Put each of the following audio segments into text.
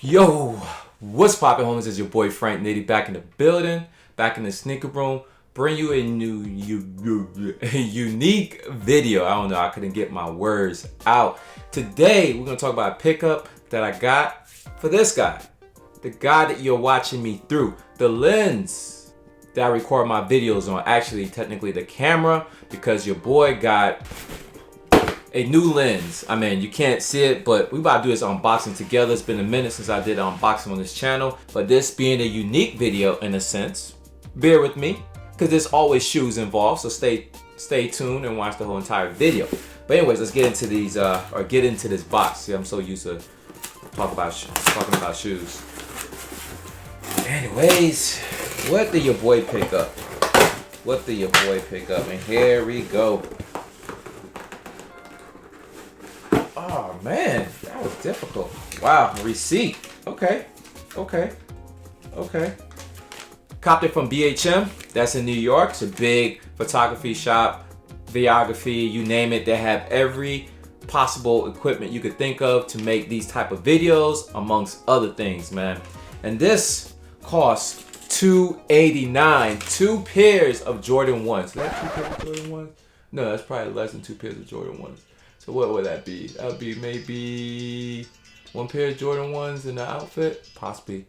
Yo, what's poppin', homies? It's your boy Frank Nitty back in the building, back in the sneaker room. Bring you a new, unique video. I don't know, I couldn't get my words out. Today, we're gonna talk about a pickup that I got for this guy. The guy that you're watching me through. The lens that I record my videos on. Actually, technically the camera, because your boy got a new lens. I mean, you can't see it, but we about to do this unboxing together. It's been a minute since I did an unboxing on this channel, but this being a unique video in a sense, bear with me, because there's always shoes involved, so stay tuned and watch the whole entire video. But anyways, let's get into these, or get into this box. See, I'm so used to talking about shoes. Anyways, what did your boy pick up? What did your boy pick up? And here we go. Oh man, that was difficult. Wow, receipt. Okay. Copped it from BHM. That's in New York. It's a big photography shop, videography, you name it. They have every possible equipment you could think of to make these type of videos, amongst other things, man. And this costs $289. 2 pairs of Jordan 1s. Is that 2 pairs of Jordan 1s? No, that's probably less than 2 pairs of Jordan 1s. So what would that be? That would be maybe 1 pair of Jordan 1s in the outfit? Possibly.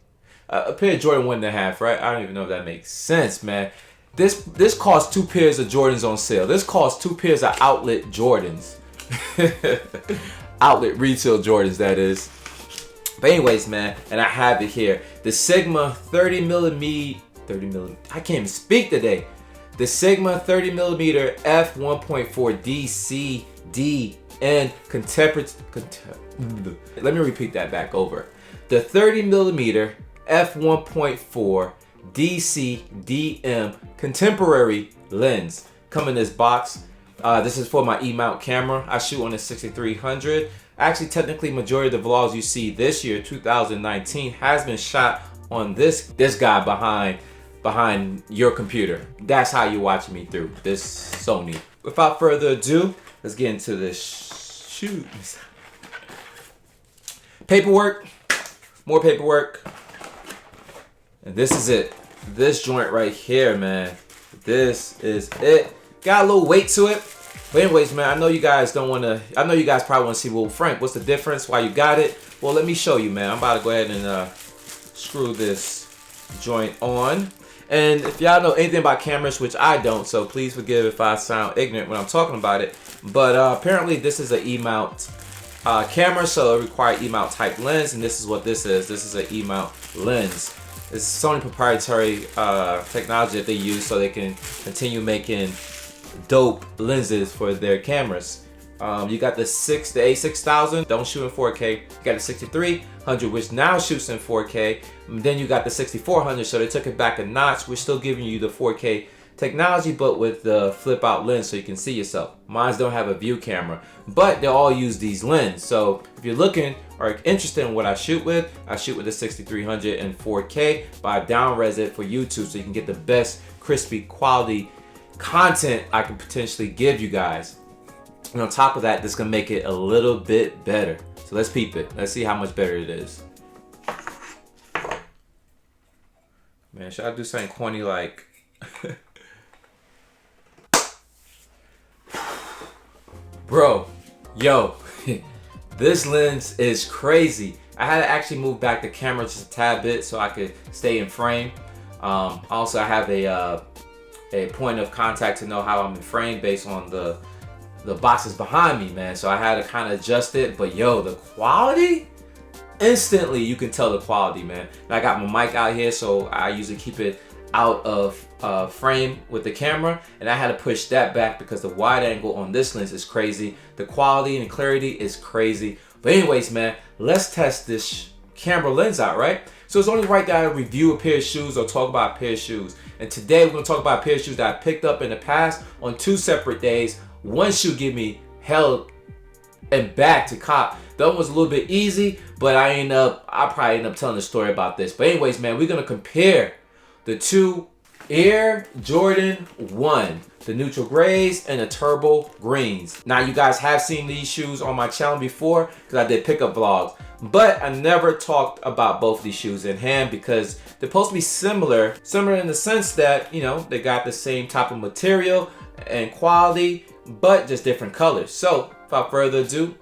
A pair of Jordan 1.5, right? I don't even know if that makes sense, man. This costs 2 pairs of Jordans on sale. This costs 2 pairs of outlet Jordans. Outlet retail Jordans, that is. But anyways, man, and I have it here. The Sigma 30mm, I can't even speak today. The Sigma 30mm f1.4 DCD contemporary. Let me repeat that back over. The 30mm f1.4 DCDM contemporary lens come in this box. This is for my E-mount camera. I shoot on a 6300. Actually, technically, majority of the vlogs you see this year, 2019, has been shot on this guy behind your computer. That's how you're watching me through this Sony. Without further ado, let's get into this shoes. Paperwork, more paperwork, and this is it. This joint right here, man. This is it. Got a little weight to it. But anyways, man, I know you guys probably want to see, well, Frank, what's the difference? Why you got it? Well, let me show you, man. I'm about to go ahead and screw this joint on. And if y'all know anything about cameras, which I don't, so please forgive if I sound ignorant when I'm talking about it. But apparently this is an E-mount camera, so it requires E-mount type lens, and this is what this is. This is an E-mount lens. It's Sony proprietary technology that they use so they can continue making dope lenses for their cameras. You got the A6000, don't shoot in 4K. You got the 6300, which now shoots in 4K. And then you got the 6400, so they took it back a notch. We're still giving you the 4K technology, but with the flip out lens so you can see yourself. Mine don't have a view camera, but they all use these lenses. So if you're looking or interested in what I shoot with the 6300 in 4K, but I down-res it for YouTube so you can get the best crispy quality content I can potentially give you guys. And on top of that, this is gonna make it a little bit better. So let's peep it. Let's see how much better it is. Man, should I do something corny like bro, yo, this lens is crazy. I had to actually move back the camera just a tad bit so I could stay in frame. Also, I have a point of contact to know how I'm in frame based on the boxes behind me, man. So I had to kind of adjust it, but yo, the quality, instantly you can tell the quality, man. And I got my mic out here, so I usually keep it out of frame with the camera, and I had to push that back because the wide angle on this lens is crazy. The quality and clarity is crazy. But anyways, man, let's test this camera lens out, right? So it's only right that I review a pair of shoes or talk about a pair of shoes. And today we're gonna talk about a pair of shoes that I picked up in the past on 2 separate days. One shoe give me hell and back to cop. The other was a little bit easy, but I'll probably end up telling the story about this. But anyways, man, we're gonna compare the two Air Jordan 1, the neutral grays and the turbo greens. Now you guys have seen these shoes on my channel before because I did pickup vlogs, but I never talked about both of these shoes in hand because they're supposed to be similar in the sense that, you know, they got the same type of material and quality, but just different colors. So without further ado,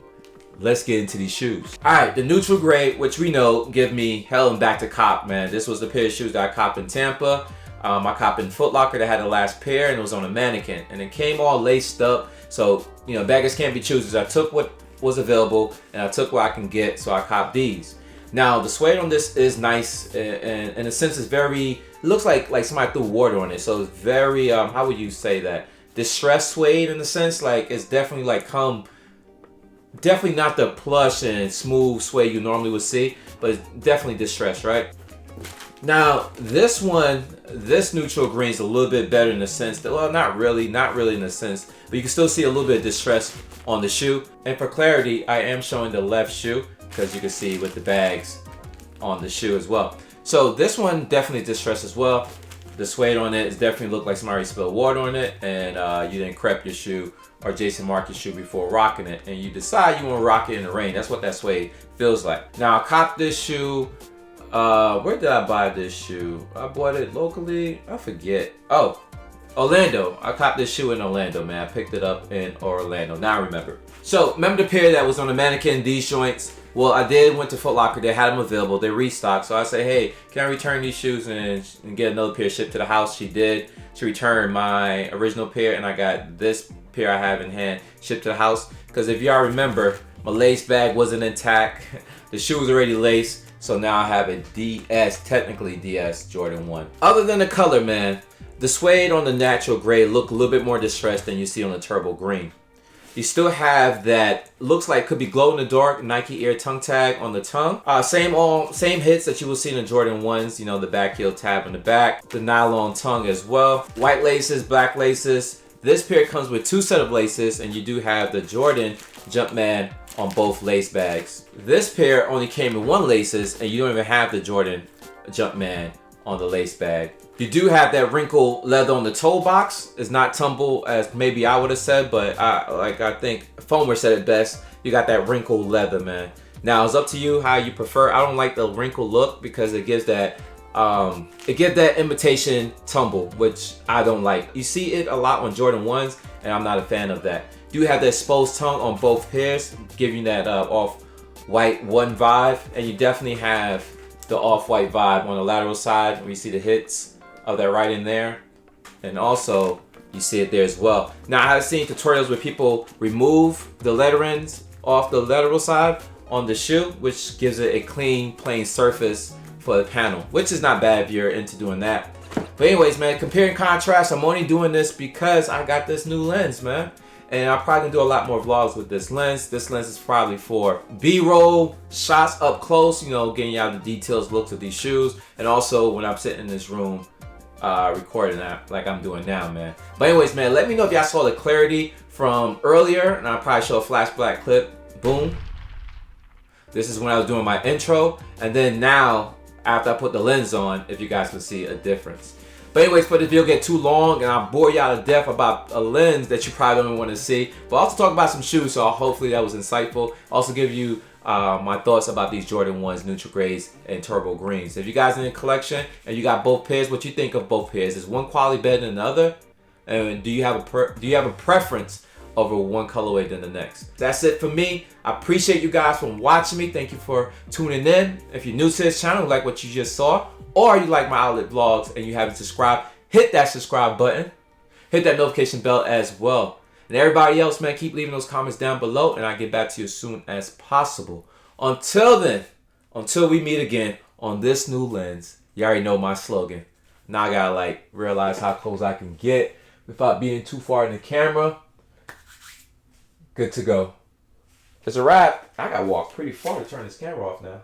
let's get into these shoes. All right, the neutral gray, which we know give me hell and back to cop, man. This was the pair of shoes that I copped in Tampa. I copped in Foot Locker that had the last pair, and it was on a mannequin, and it came all laced up. So, you know, beggars can't be choosers. I took what was available, and I took what I can get, so I copped these. Now, the suede on this is nice, and in a sense, it's very, it looks like somebody threw water on it. So it's very, how would you say that? Distressed suede in a sense, like it's definitely like definitely not the plush and smooth suede you normally would see, but it's definitely distressed, right? Now, this neutral green is a little bit better in the sense that, well, not really in a sense, but you can still see a little bit of distress on the shoe. And for clarity, I am showing the left shoe because you can see with the bags on the shoe as well. So this one definitely distressed as well. The suede on it is definitely looked like somebody spilled water on it, and you didn't crepe your shoe or Jason Mark's shoe before rocking it, and you decide you want to rock it in the rain. That's what that suede feels like. Now, I copped this shoe. Where did I buy this shoe? I bought it locally. I forget. Oh, Orlando. I copped this shoe in Orlando, man. I picked it up in Orlando. Now I remember. So, remember the pair that was on the mannequin, these joints? Well, I went to Foot Locker. They had them available. They restocked. So I said, hey, can I return these shoes and get another pair shipped to the house? She did. She returned my original pair, and I got this pair I have in hand shipped to the house. Because if y'all remember, my lace bag wasn't intact. The shoe was already laced. So now I have a DS, technically DS Jordan 1. Other than the color, man, the suede on the natural gray look a little bit more distressed than you see on the turbo green. You still have that, looks like could be glow in the dark Nike Air tongue tag on the tongue. Same hits that you will see in the Jordan 1s, you know, the back heel tab in the back, the nylon tongue as well. White laces, black laces. This pair comes with 2 sets of laces, and you do have the Jordan Jumpman on both lace bags. This pair only came in 1 laces, and you don't even have the Jordan Jumpman on the lace bag. You do have that wrinkle leather on the toe box. It's not tumble as maybe I would have said, but I think Foamer said it best. You got that wrinkle leather, man. Now it's up to you how you prefer. I don't like the wrinkle look because it gives that imitation tumble, which I don't like. You see it a lot on Jordan 1s, and I'm not a fan of that. You have that exposed tongue on both pairs, giving that off-white 1 vibe, and you definitely have the off-white vibe on the lateral side where you see the hits of that right in there, and also you see it there as well. Now, I have seen tutorials where people remove the letterings off the lateral side on the shoe, which gives it a clean, plain surface for the panel, which is not bad if you're into doing that. But anyways, man, compare and contrast, I'm only doing this because I got this new lens, man. And I'm probably gonna do a lot more vlogs with this lens. This lens is probably for B-roll, shots up close, you know, getting out the details, looks of these shoes. And also when I'm sitting in this room recording that like I'm doing now, man. But anyways, man, let me know if y'all saw the clarity from earlier. And I'll probably show a flashback clip. Boom. This is when I was doing my intro. And then now, after I put the lens on, if you guys can see a difference. But anyways, for this video get too long and I'll bore y'all to death about a lens that you probably don't want to see. But I'll also talk about some shoes, so hopefully that was insightful. Also give you my thoughts about these Jordan 1s, neutral grays, and turbo greens. If you guys in the collection and you got both pairs, what you think of both pairs? Is one quality better than the other? And do you have a preference over one colorway than the next? That's it for me. I appreciate you guys for watching me. Thank you for tuning in. If you're new to this channel, like what you just saw, or you like my outlet vlogs and you haven't subscribed, hit that subscribe button. Hit that notification bell as well. And everybody else, man, keep leaving those comments down below and I'll get back to you as soon as possible. Until then, until we meet again on this new lens, you already know my slogan. Now I gotta like realize how close I can get without being too far in the camera. Good to go. It's a wrap. I gotta walk pretty far to turn this camera off now.